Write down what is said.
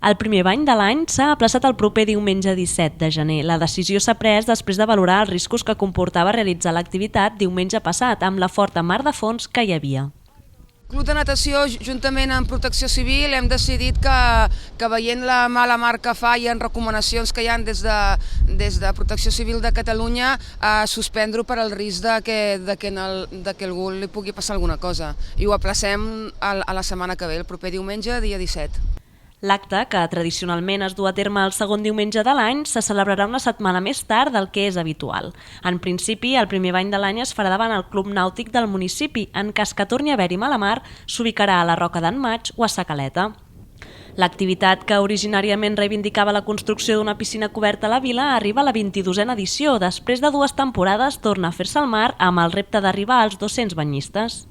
El primer bany de l'any s'ha aplaçat el proper diumenge 17 de gener. La decisió s'ha pres després de valorar els riscos que comportava realitzar l'activitat diumenge passat amb la forta mar de fons que hi havia. El Club de Natació, juntament amb Protecció Civil, hem decidit que veient la mala mar que fa i en recomanacions que hi ha des de Protecció Civil de Catalunya, suspendre-ho per al risc de que algú li pugui passar alguna cosa. I ho aplacem a la setmana que ve, el proper diumenge, dia 17. L'acte, que tradicionalment es du a terme el segon diumenge de l'any, se celebrarà una setmana més tard del que és habitual. En principi, el primer bany de l'any es farà davant el Club Nàutic del municipi. En cas que torni a haver-hi mala mar, s'ubicarà a la Roca d'en Maig o a Sa Caleta. L'activitat, que originàriament reivindicava la construcció d'una piscina coberta a la vila, arriba a la 22a edició. Després de 2 temporades, torna a fer-se al mar amb el repte d'arribar als 200 banyistes.